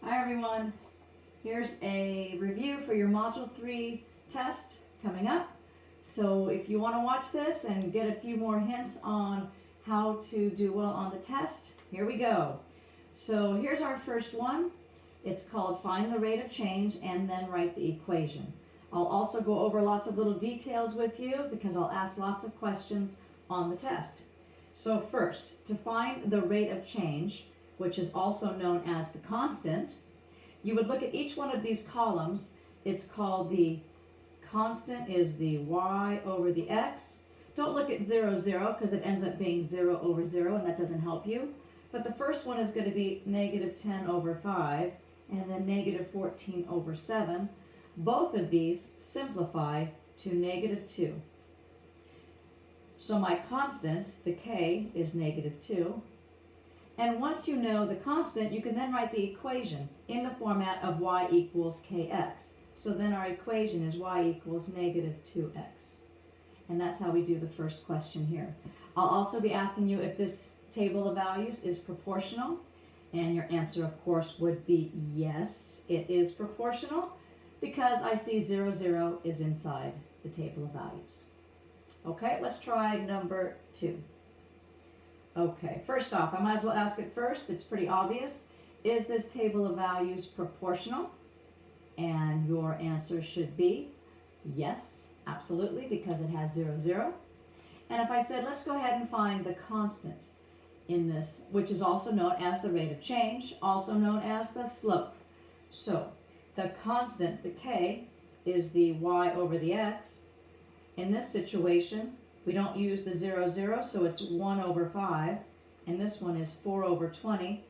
Hi everyone, here's a review for your Module 3 test coming up. So if you want to watch this and get a few more hints on how to do well on the test, here we go. So here's our first one. It's called Find the Rate of Change and then write the equation. I'll also go over lots of little details with you because I'll ask lots of questions on the test. So first, to find the rate of change, which is also known as the constant, you would look at each one of these columns. It's called the constant is the y over the x. Don't look at 0, 0 because it ends up being 0 over 0 and that doesn't help you. But the first one is going to be negative 10 over 5 and then negative 14 over 7. Both of these simplify to negative 2. So my constant, the k, is negative 2. And once you know the constant, you can then write the equation in the format of y equals kx. So then our equation is y equals negative 2x. And that's how we do the first question here. I'll also be asking you if this table of values is proportional. And your answer, of course, would be yes, it is proportional, because I see 0, 0 is inside the table of values. Okay, let's try number 2. Okay, first off, I might as well ask it first. It's pretty obvious. Is this table of values proportional? And your answer should be yes, absolutely, because it has 0, 0. And if I said, let's go ahead and find the constant in this, which is also known as the rate of change, also known as the slope. So the constant, the k, is the y over the x. In this situation, we don't use the 0, 0, so it's 1 over 5, and this one is 4 over 20,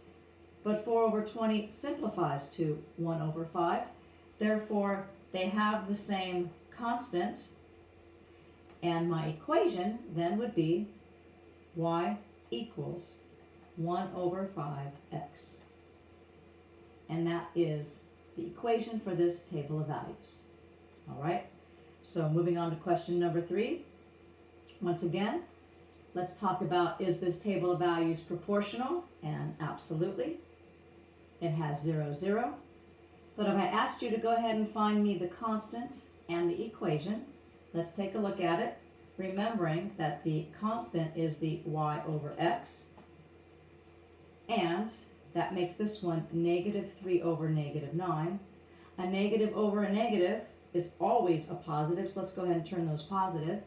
but 4 over 20 simplifies to 1 over 5. Therefore, they have the same constant, and my equation then would be y equals 1 over 5x. And that is the equation for this table of values. All right, so moving on to question number 3. Once again, let's talk about, is this table of values proportional? And absolutely. It has 0, 0. But if I asked you to go ahead and find me the constant and the equation, let's take a look at it, remembering that the constant is the y over x, and that makes this one negative 3 over negative 9. A negative over a negative is always a positive, so let's go ahead and turn those positive.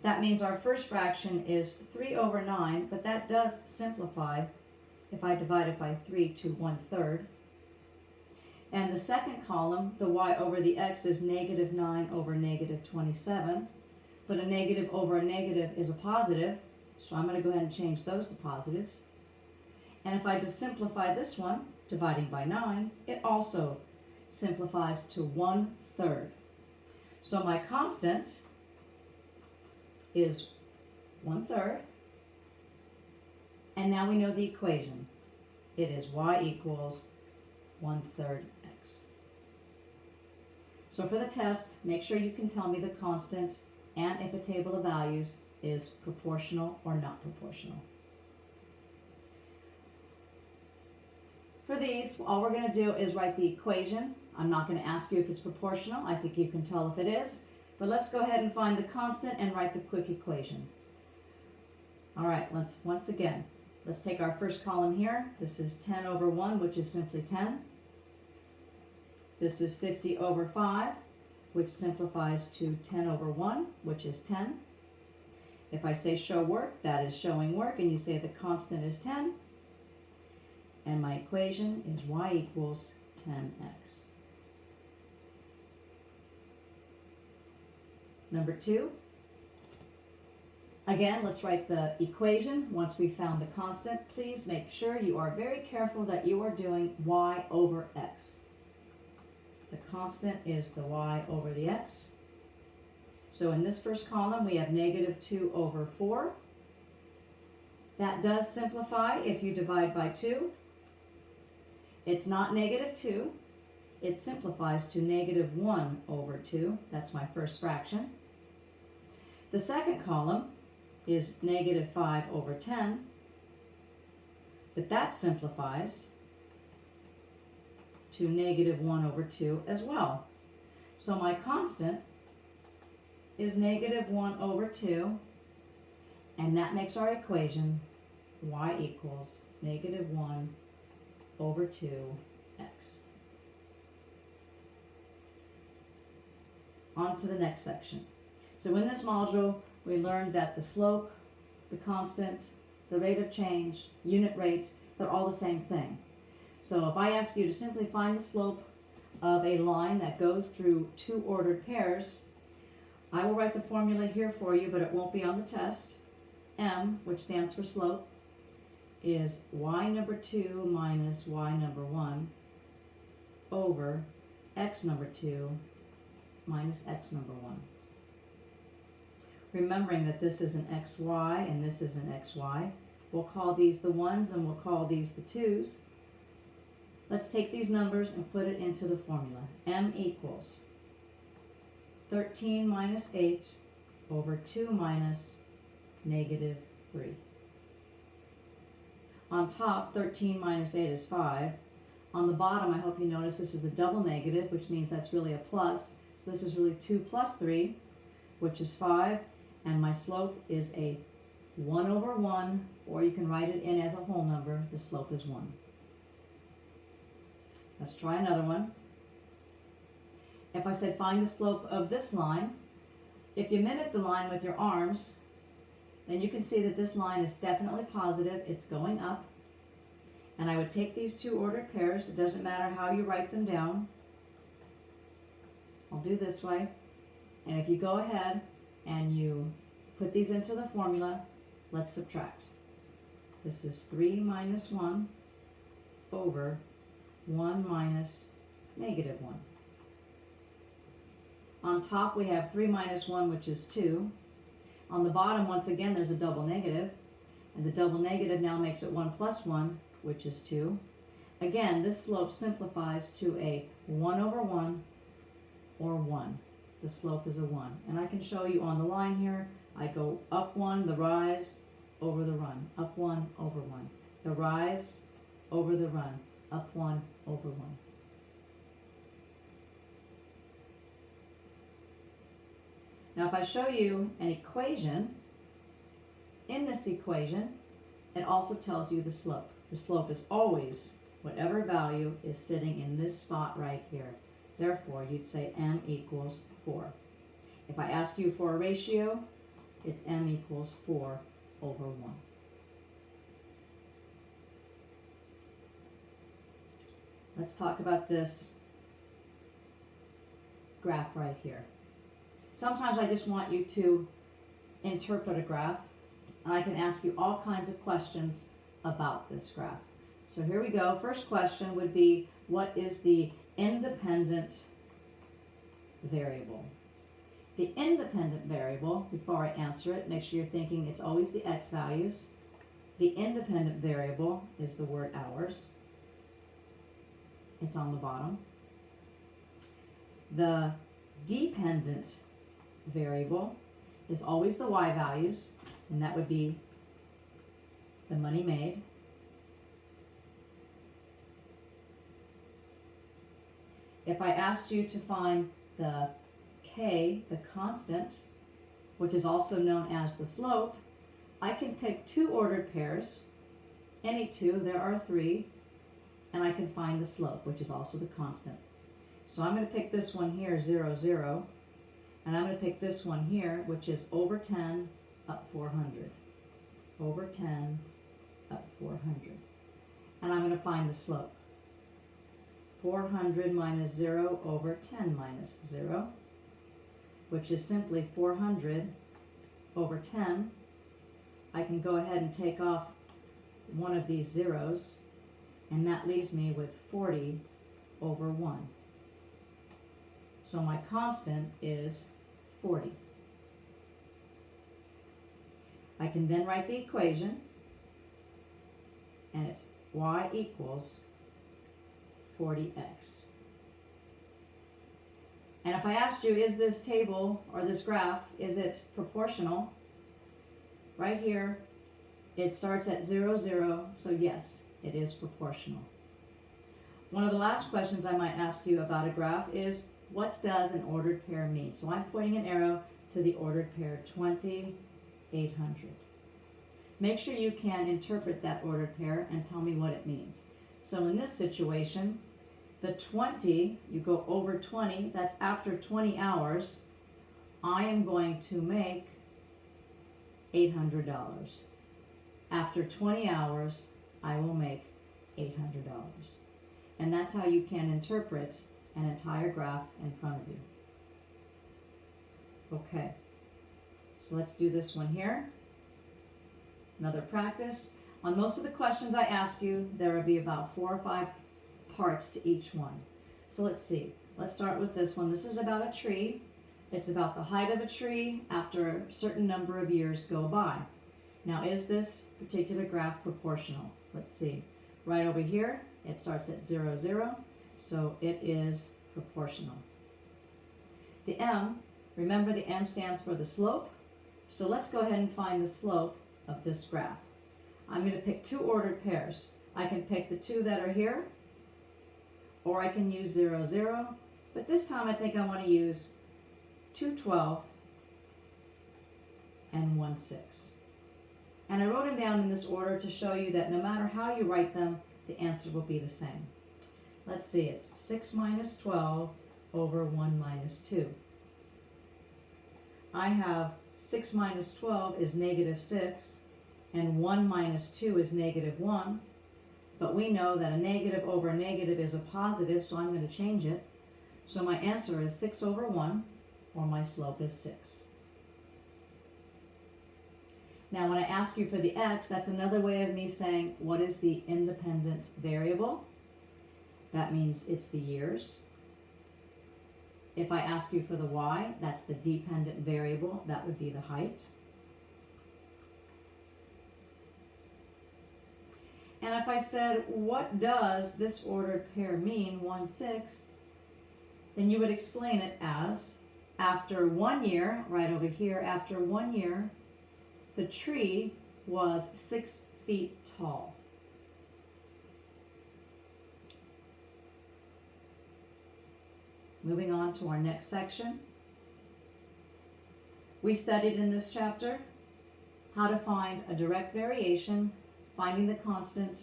That means our first fraction is 3 over 9, but that does simplify if I divide it by 3 to 1/3. And the second column, the y over the x, is negative 9 over negative 27. But a negative over a negative is a positive, so I'm going to go ahead and change those to positives. And if I just simplify this one, dividing by 9, it also simplifies to 1/3. So my constant is 1/3. And now we know the equation. It is y equals 1/3 x. So for the test, make sure you can tell me the constant and if a table of values is proportional or not proportional. For these, all we're going to do is write the equation. I'm not going to ask you if it's proportional. I think you can tell if it is. But let's go ahead and find the constant and write the quick equation. All right, once again, let's take our first column here. This is 10 over 1, which is simply 10. This is 50 over 5, which simplifies to 10 over 1, which is 10. If I say show work, that is showing work, and you say the constant is 10. And my equation is y equals 10x. Number 2. Again, let's write the equation. Once we've found the constant, please make sure you are very careful that you are doing y over x. The constant is the y over the x. So in this first column, we have negative 2 over 4. That does simplify if you divide by 2. It's not negative 2. It simplifies to negative 1 over 2. That's my first fraction. The second column is negative 5 over 10. But that simplifies to negative 1 over 2 as well. So my constant is negative 1 over 2, and that makes our equation y equals negative 1 over 2x. On to the next section. So in this module, we learned that the slope, the constant, the rate of change, unit rate, they're all the same thing. So if I ask you to simply find the slope of a line that goes through two ordered pairs, I will write the formula here for you, but it won't be on the test. M, which stands for slope, is y number 2 minus y number 1 over x number 2 minus x number 1. Remembering that this is an xy and this is an xy, we'll call these the 1's and we'll call these the 2's. Let's take these numbers and put it into the formula. M equals 13 minus 8 over 2 minus negative 3. On top, 13 minus 8 is 5. On the bottom, I hope you notice this is a double negative, which means that's really a plus. So this is really 2 plus 3, which is 5. And my slope is a 1 over 1, or you can write it in as a whole number. The slope is 1. Let's try another one. If I said find the slope of this line, if you mimic the line with your arms, then you can see that this line is definitely positive. It's going up. And I would take these two ordered pairs. It doesn't matter how you write them down. I'll do this way. And if you go ahead and you put these into the formula, let's subtract. This is 3 minus 1 over 1 minus negative 1. On top we have 3 minus 1, which is 2. On the bottom, once again, there's a double negative, and the double negative now makes it 1 plus 1, which is 2. Again, this slope simplifies to a 1 over 1, or 1. The slope is a 1. And I can show you on the line here, I go up 1, the rise, over the run. Up 1, over 1. The rise, over the run. Up 1, over 1. Now if I show you an equation, in this equation, it also tells you the slope. The slope is always whatever value is sitting in this spot right here. Therefore, you'd say m equals 4. If I ask you for a ratio, it's m equals 4 over 1. Let's talk about this graph right here. Sometimes I just want you to interpret a graph, and I can ask you all kinds of questions about this graph. So here we go. First question would be, what is the independent variable? The independent variable, before I answer it, make sure you're thinking it's always the x values. The independent variable is the word hours. It's on the bottom. The dependent variable is always the y values, and that would be the money made. If I asked you to find the k, the constant, which is also known as the slope, I can pick two ordered pairs, any two, there are 3, and I can find the slope, which is also the constant. So I'm going to pick this one here, 0, 0, and I'm going to pick this one here, which is over 10 up 400. Over 10 up 400. And I'm going to find the slope. 400 minus 0 over 10 minus 0, which is simply 400 over 10. I can go ahead and take off one of these zeros, and that leaves me with 40 over 1. So my constant is 40. I can then write the equation, and it's y equals 40x. And if I asked you, is this table or this graph, is it proportional? Right here, it starts at 0, 0, so yes, it is proportional. One of the last questions I might ask you about a graph is, what does an ordered pair mean? So I'm pointing an arrow to the ordered pair 20, 800. Make sure you can interpret that ordered pair and tell me what it means. So in this situation, the 20, you go over 20, that's after 20 hours, I am going to make $800. After 20 hours, I will make $800. And that's how you can interpret an entire graph in front of you. Okay, so let's do this one here. Another practice. On most of the questions I ask you, there will be about 4 or 5 parts to each one. So let's see. Let's start with this one. This is about a tree. It's about the height of a tree after a certain number of years go by. Now, is this particular graph proportional? Let's see. Right over here, it starts at 0, 0, so it is proportional. The M, remember the M stands for the slope, so let's go ahead and find the slope of this graph. I'm going to pick 2 ordered pairs. I can pick the 2 that are here, or I can use 0, 0, but this time I think I want to use 2, 12 and 1, 6. And I wrote them down in this order to show you that no matter how you write them, the answer will be the same. Let's see, it's 6 minus 12 over 1 minus 2. I have 6 minus 12 is negative 6, and 1 minus 2 is negative 1. But we know that a negative over a negative is a positive, so I'm going to change it. So my answer is 6 over 1, or my slope is 6. Now, when I ask you for the x, that's another way of me saying, what is the independent variable? That means it's the years. If I ask you for the y, that's the dependent variable. That would be the height. And if I said, what does this ordered pair mean, 1, 6, then you would explain it as, after 1 year, right over here, after 1 year, the tree was 6 feet tall. Moving on to our next section. We studied in this chapter how to find a direct variation, finding the constant,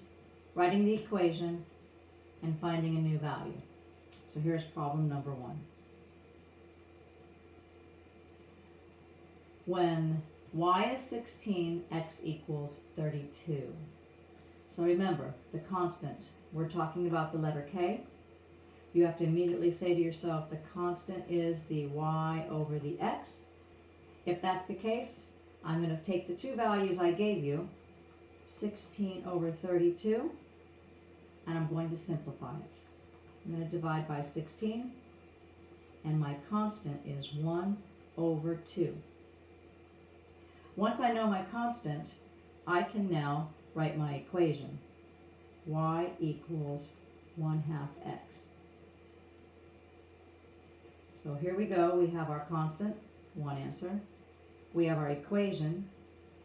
writing the equation, and finding a new value. So here's problem number 1. When y is 16, x equals 32. So remember, the constant, we're talking about the letter k. You have to immediately say to yourself, the constant is the y over the x. If that's the case, I'm going to take the 2 values I gave you, 16 over 32, and I'm going to simplify it. I'm going to divide by 16, and my constant is 1 over 2. Once I know my constant, I can now write my equation. Y equals 1/2 x. So here we go. We have our constant, one answer. We have our equation,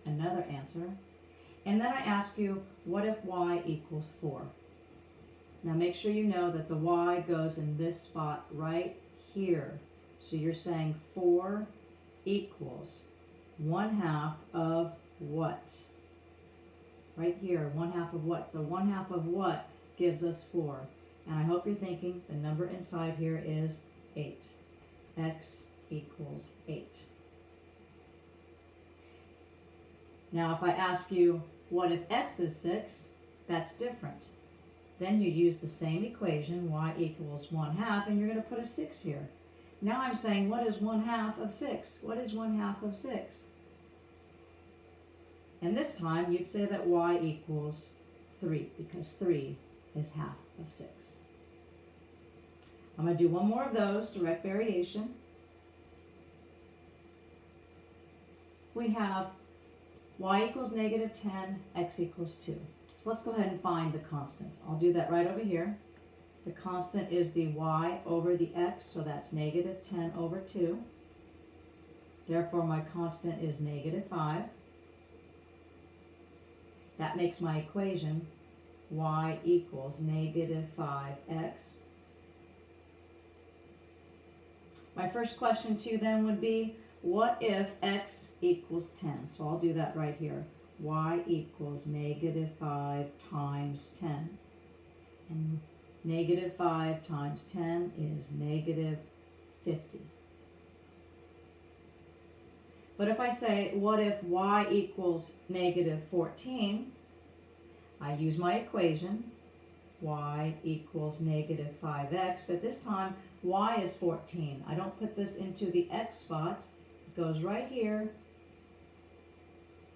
another answer. And then I ask you, what if y equals 4? Now make sure you know that the y goes in this spot right here. So you're saying 4 equals 1/2 of what? Right here, 1/2 of what? So 1/2 of what gives us 4? And I hope you're thinking the number inside here is 8. X equals 8. Now if I ask you, what if x is 6? That's different. Then you use the same equation, y equals 1/2, and you're going to put a 6 here. Now I'm saying, what is 1/2 of 6? What is 1/2 of 6? And this time you'd say that y equals 3, because 3 is half of 6. I'm going to do one more of those, direct variation. We have y equals negative 10, x equals 2. So let's go ahead and find the constant. I'll do that right over here. The constant is the y over the x, so that's negative 10 over 2. Therefore, my constant is negative 5. That makes my equation y equals negative 5x. My first question to you then would be, what if x equals 10? So I'll do that right here. Y equals negative 5 times 10. And negative 5 times 10 is negative 50. But if I say, what if y equals negative 14? I use my equation, y equals negative 5x, but this time y is 14. I don't put this into the x spot. It goes right here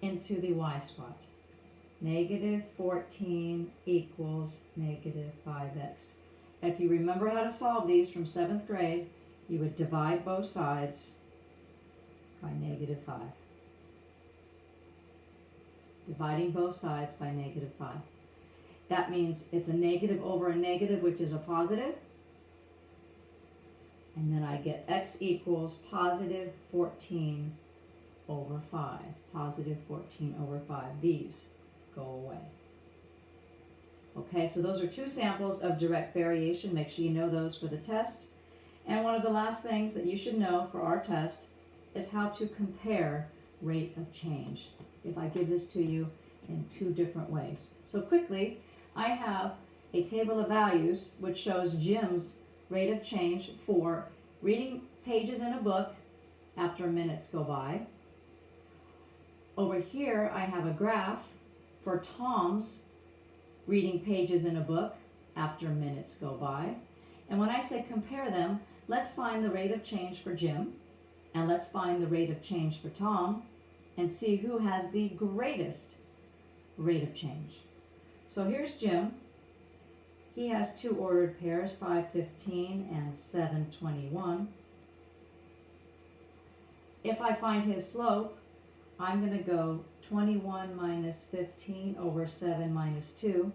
into the y spot. Negative 14 equals negative 5x. If you remember how to solve these from 7th grade, you would divide both sides by negative 5. Dividing both sides by negative 5. That means it's a negative over a negative, which is a positive. And then I get x equals positive 14 over 5. Positive 14 over 5. These go away. Okay, so those are two samples of direct variation. Make sure you know those for the test. And one of the last things that you should know for our test is how to compare rate of change. If I give this to you in two different ways. So quickly, I have a table of values which shows Jim's rate of change for reading pages in a book after minutes go by. Over here, I have a graph for Tom's reading pages in a book after minutes go by. And when I say compare them, let's find the rate of change for Jim, and let's find the rate of change for Tom, and see who has the greatest rate of change. So here's Jim. He has two ordered pairs, 515 and 721. If I find his slope, I'm going to go 21 minus 15 over 7 minus 2.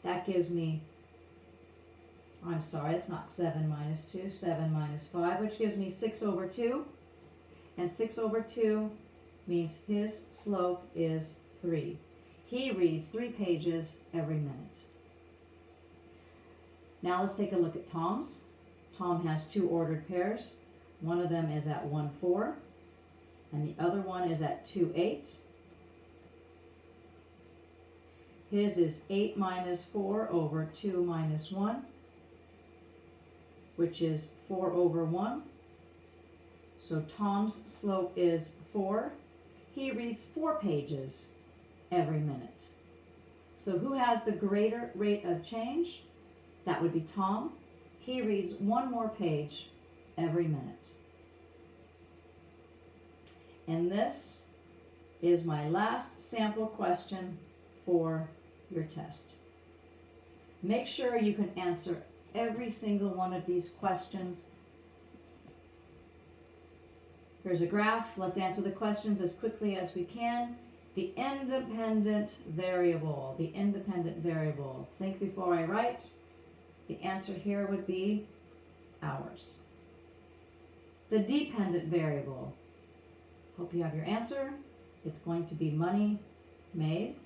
That gives me, I'm sorry, it's not 7 minus 2, 7 minus 5, which gives me 6 over 2. And 6 over 2 means his slope is 3. He reads 3 pages every minute. Now let's take a look at Tom's. Tom has two ordered pairs. One of them is at 1-4, and the other one is at 2-8. His is 8 minus 4 over 2 minus 1, which is 4 over 1. So Tom's slope is 4. He reads 4 pages every minute. So who has the greater rate of change? That would be Tom. He reads 1 more page every minute. And this is my last sample question for your test. Make sure you can answer every single one of these questions. Here's a graph. Let's answer the questions as quickly as we can. The independent variable. The independent variable. Think before I write. The answer here would be hours. The dependent variable. Hope you have your answer. It's going to be money made.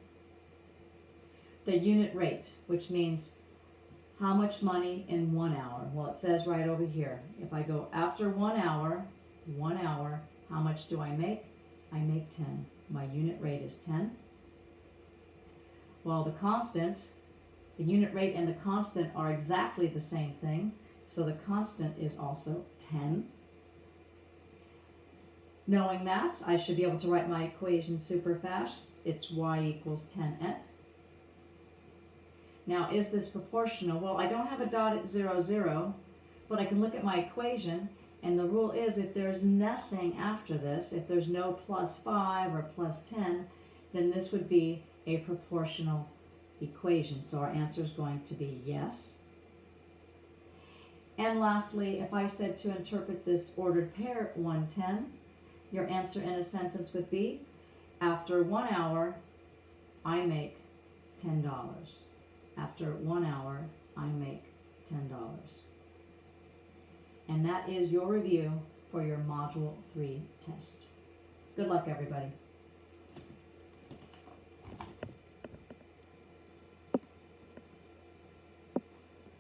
The unit rate, which means how much money in 1 hour. Well, it says right over here. If I go after 1 hour, how much do I make? I make 10. My unit rate is 10. Well, the constant, the unit rate and the constant are exactly the same thing, so the constant is also 10. Knowing that, I should be able to write my equation super fast. It's y equals 10x. Now, is this proportional? Well, I don't have a dot at 0, 0, but I can look at my equation, and the rule is if there's nothing after this, if there's no plus 5 or plus 10, then this would be a proportional equation. So our answer is going to be yes. And lastly, if I said to interpret this ordered pair 110, your answer in a sentence would be, after 1 hour, I make $10. After 1 hour, I make $10. And that is your review for your Module 3 test. Good luck, everybody.